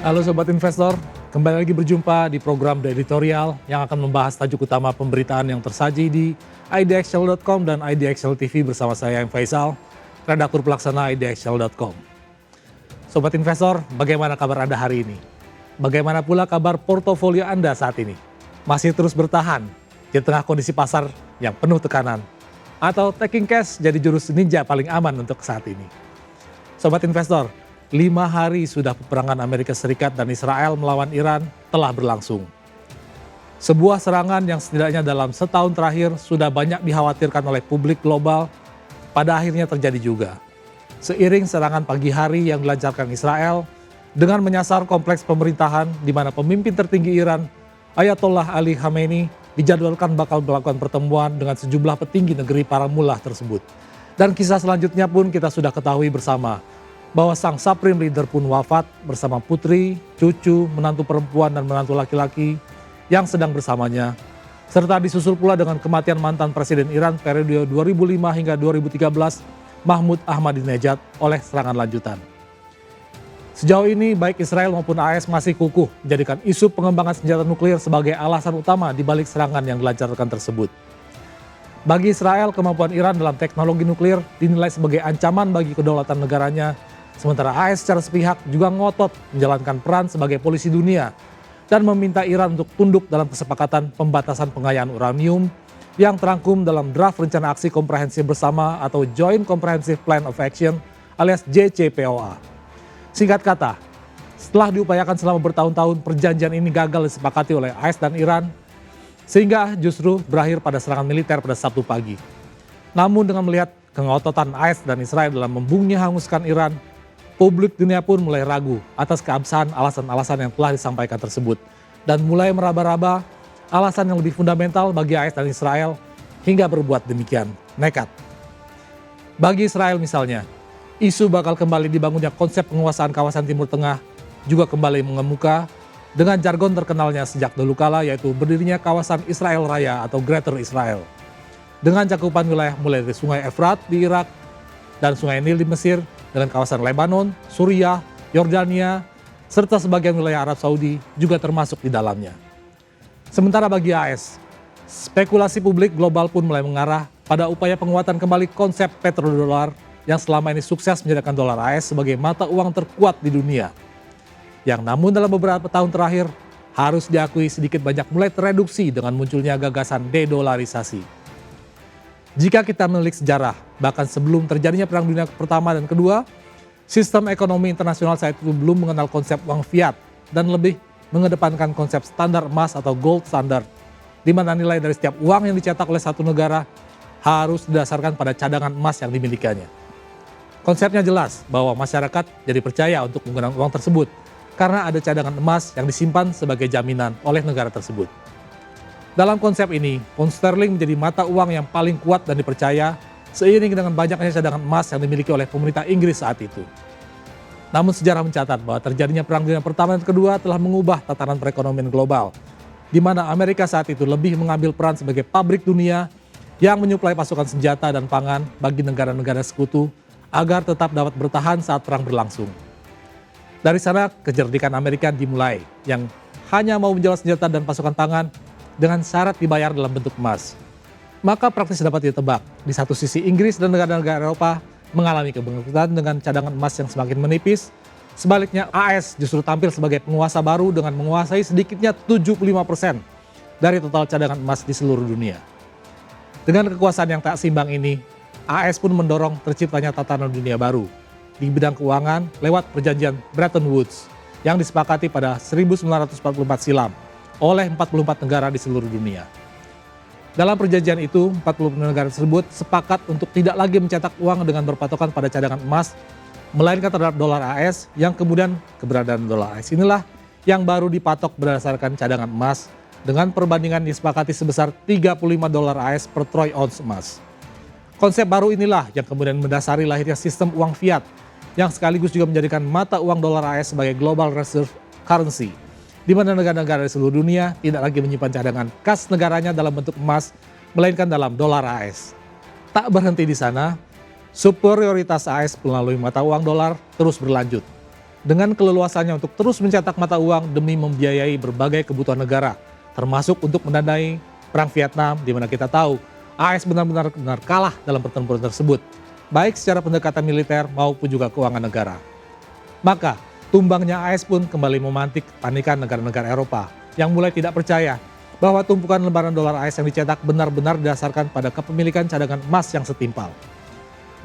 Halo Sobat Investor, kembali lagi berjumpa di program The Editorial yang akan membahas tajuk utama pemberitaan yang tersaji di idxl.com dan idxl TV bersama saya yang Faisal, redaktur pelaksana idxl.com. Sobat Investor, bagaimana kabar Anda hari ini? Bagaimana pula kabar portofolio Anda saat ini? Masih terus bertahan di tengah kondisi pasar yang penuh tekanan? Atau taking cash jadi jurus ninja paling aman untuk saat ini? Sobat Investor, 5 hari sudah peperangan Amerika Serikat dan Israel melawan Iran telah berlangsung. Sebuah serangan yang setidaknya dalam setahun terakhir sudah banyak dikhawatirkan oleh publik global, pada akhirnya terjadi juga. Seiring serangan pagi hari yang dilancarkan Israel dengan menyasar kompleks pemerintahan di mana pemimpin tertinggi Iran, Ayatollah Ali Khamenei, dijadwalkan bakal melakukan pertemuan dengan sejumlah petinggi negeri para mullah tersebut. Dan kisah selanjutnya pun kita sudah ketahui bersama, bahwa sang Supreme Leader pun wafat bersama putri, cucu, menantu perempuan dan menantu laki-laki yang sedang bersamanya. Serta disusul pula dengan kematian mantan Presiden Iran periode 2005 hingga 2013, Mahmud Ahmadinejad oleh serangan lanjutan. Sejauh ini baik Israel maupun AS masih kukuh menjadikan isu pengembangan senjata nuklir sebagai alasan utama di balik serangan yang dilancarkan tersebut. Bagi Israel, kemampuan Iran dalam teknologi nuklir dinilai sebagai ancaman bagi kedaulatan negaranya. Sementara AS secara sepihak juga ngotot menjalankan peran sebagai polisi dunia dan meminta Iran untuk tunduk dalam kesepakatan pembatasan pengayaan uranium yang terangkum dalam draft rencana aksi komprehensif bersama atau Joint Comprehensive Plan of Action alias JCPOA. Singkat kata, setelah diupayakan selama bertahun-tahun, perjanjian ini gagal disepakati oleh AS dan Iran sehingga justru berakhir pada serangan militer pada Sabtu pagi. Namun dengan melihat kengototan AS dan Israel dalam membumi hanguskan Iran, publik dunia pun mulai ragu atas keabsahan alasan-alasan yang telah disampaikan tersebut dan mulai meraba-raba alasan yang lebih fundamental bagi AS dan Israel hingga berbuat demikian nekat. Bagi Israel misalnya, isu bakal kembali dibangunnya konsep penguasaan kawasan Timur Tengah juga kembali mengemuka dengan jargon terkenalnya sejak dulu kala, yaitu berdirinya kawasan Israel Raya atau Greater Israel. Dengan cakupan wilayah mulai dari Sungai Efrat di Irak dan Sungai Nil di Mesir, dengan kawasan Lebanon, Suriah, Yordania, serta sebagian wilayah Arab Saudi juga termasuk di dalamnya. Sementara bagi AS, spekulasi publik global pun mulai mengarah pada upaya penguatan kembali konsep petrodolar yang selama ini sukses menjadikan dolar AS sebagai mata uang terkuat di dunia. Yang namun dalam beberapa tahun terakhir harus diakui sedikit banyak mulai tereduksi dengan munculnya gagasan dedolarisasi. Jika kita menilik sejarah, bahkan sebelum terjadinya Perang Dunia Pertama dan Kedua, sistem ekonomi internasional saat itu belum mengenal konsep uang fiat dan lebih mengedepankan konsep standar emas atau gold standard, di mana nilai dari setiap uang yang dicetak oleh satu negara harus didasarkan pada cadangan emas yang dimilikannya. Konsepnya jelas bahwa masyarakat jadi percaya untuk menggunakan uang tersebut karena ada cadangan emas yang disimpan sebagai jaminan oleh negara tersebut. Dalam konsep ini, pound sterling menjadi mata uang yang paling kuat dan dipercaya seiring dengan banyaknya cadangan emas yang dimiliki oleh pemerintah Inggris saat itu. Namun sejarah mencatat bahwa terjadinya Perang Dunia Pertama dan Kedua telah mengubah tatanan perekonomian global, di mana Amerika saat itu lebih mengambil peran sebagai pabrik dunia yang menyuplai pasukan senjata dan pangan bagi negara-negara sekutu agar tetap dapat bertahan saat perang berlangsung. Dari sana, kecerdikan Amerika dimulai, yang hanya mau menjual senjata dan pasukan pangan dengan syarat dibayar dalam bentuk emas. Maka praktis dapat ditebak, di satu sisi Inggris dan negara-negara Eropa mengalami kebangkitan dengan cadangan emas yang semakin menipis. Sebaliknya AS justru tampil sebagai penguasa baru dengan menguasai sedikitnya 75% dari total cadangan emas di seluruh dunia. Dengan kekuasaan yang tak seimbang ini, AS pun mendorong terciptanya tatanan dunia baru di bidang keuangan lewat perjanjian Bretton Woods yang disepakati pada 1944 silam oleh 44 negara di seluruh dunia. Dalam perjanjian itu, 40 negara tersebut sepakat untuk tidak lagi mencetak uang dengan berpatokan pada cadangan emas, melainkan terhadap dolar AS, yang kemudian keberadaan dolar AS inilah yang baru dipatok berdasarkan cadangan emas dengan perbandingan disepakati sebesar 35 dolar AS per troy ounce emas. Konsep baru inilah yang kemudian mendasari lahirnya sistem uang fiat yang sekaligus juga menjadikan mata uang dolar AS sebagai global reserve currency, di mana negara-negara di seluruh dunia tidak lagi menyimpan cadangan kas negaranya dalam bentuk emas, melainkan dalam dolar AS. Tak berhenti di sana, superioritas AS melalui mata uang dolar terus berlanjut. dengan keleluasannya untuk terus mencetak mata uang demi membiayai berbagai kebutuhan negara, termasuk untuk mendanai Perang Vietnam, di mana kita tahu AS benar-benar kalah dalam pertempuran tersebut, baik secara pendekatan militer maupun juga keuangan negara. Maka, tumbangnya AS pun kembali memantik kepanikan negara-negara Eropa yang mulai tidak percaya bahwa tumpukan lembaran dolar AS yang dicetak benar-benar didasarkan pada kepemilikan cadangan emas yang setimpal.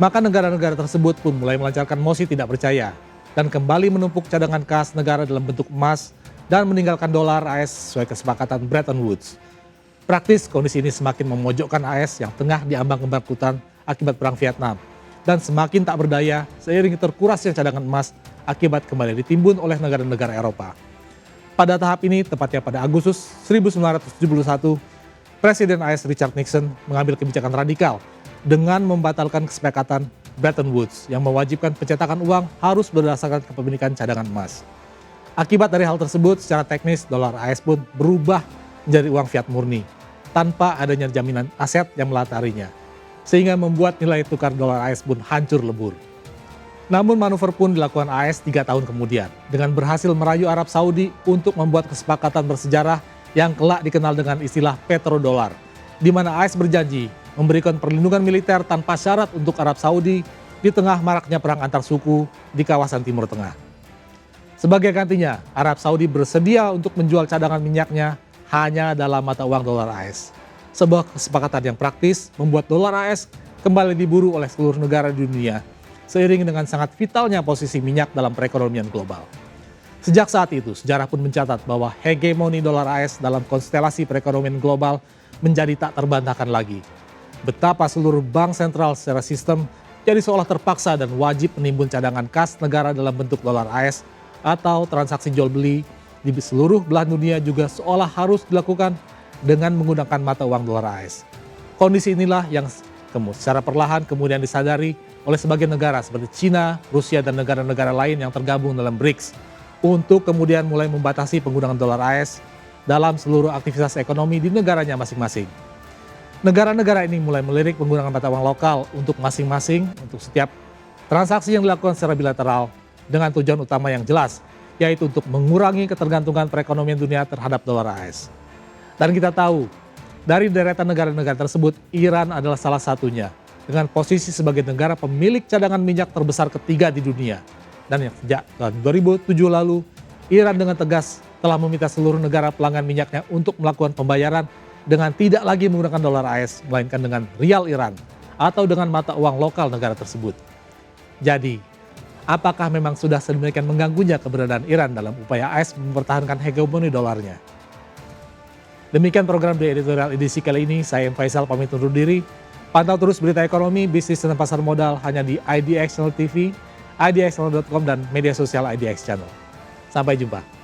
Maka negara-negara tersebut pun mulai melancarkan mosi tidak percaya dan kembali menumpuk cadangan kas negara dalam bentuk emas dan meninggalkan dolar AS sesuai kesepakatan Bretton Woods. Praktis, kondisi ini semakin memojokkan AS yang tengah diambang kebangkrutan akibat Perang Vietnam dan semakin tak berdaya seiring terkurasnya cadangan emas akibat kembali ditimbun oleh negara-negara Eropa. Pada tahap ini, tepatnya pada Agustus 1971, Presiden AS Richard Nixon mengambil kebijakan radikal dengan membatalkan kesepakatan Bretton Woods yang mewajibkan pencetakan uang harus berdasarkan kepemilikan cadangan emas. Akibat dari hal tersebut, secara teknis dolar AS pun berubah menjadi uang fiat murni, tanpa adanya jaminan aset yang melatarinya, sehingga membuat nilai tukar dolar AS pun hancur lebur. Namun manuver pun dilakukan AS 3 tahun kemudian, dengan berhasil merayu Arab Saudi untuk membuat kesepakatan bersejarah yang kelak dikenal dengan istilah petrodolar, di mana AS berjanji memberikan perlindungan militer tanpa syarat untuk Arab Saudi di tengah maraknya perang antar suku di kawasan Timur Tengah. Sebagai gantinya, Arab Saudi bersedia untuk menjual cadangan minyaknya hanya dalam mata uang dolar AS. Sebuah kesepakatan yang praktis membuat dolar AS kembali diburu oleh seluruh negara di dunia, seiring dengan sangat vitalnya posisi minyak dalam perekonomian global. Sejak saat itu, sejarah pun mencatat bahwa hegemoni dolar AS dalam konstelasi perekonomian global menjadi tak terbantahkan lagi. Betapa seluruh bank sentral secara sistem jadi seolah terpaksa dan wajib menimbun cadangan kas negara dalam bentuk dolar AS atau transaksi jual beli di seluruh belahan dunia juga seolah harus dilakukan dengan menggunakan mata uang dolar AS. Kondisi inilah yang secara perlahan kemudian disadari oleh sebagian negara seperti China, Rusia, dan negara-negara lain yang tergabung dalam BRICS untuk kemudian mulai membatasi penggunaan dolar AS dalam seluruh aktivitas ekonomi di negaranya masing-masing. Negara-negara ini mulai melirik penggunaan mata uang lokal untuk masing-masing untuk setiap transaksi yang dilakukan secara bilateral dengan tujuan utama yang jelas, yaitu untuk mengurangi ketergantungan perekonomian dunia terhadap dolar AS. Dan kita tahu, dari deretan negara-negara tersebut, Iran adalah salah satunya, dengan posisi sebagai negara pemilik cadangan minyak terbesar ketiga di dunia. Dan yang sejak tahun 2007 lalu, Iran dengan tegas telah meminta seluruh negara pelanggan minyaknya untuk melakukan pembayaran dengan tidak lagi menggunakan dolar AS, melainkan dengan rial Iran atau dengan mata uang lokal negara tersebut. Jadi, apakah memang sudah sedemikian mengganggunya keberadaan Iran dalam upaya AS mempertahankan hegemoni dolarnya? Demikian program The Editorial edisi kali ini, saya Faisal pamit undur diri. Pantau terus berita ekonomi, bisnis dan pasar modal hanya di IDX Channel TV, idxchannel.com dan media sosial IDX Channel. Sampai jumpa.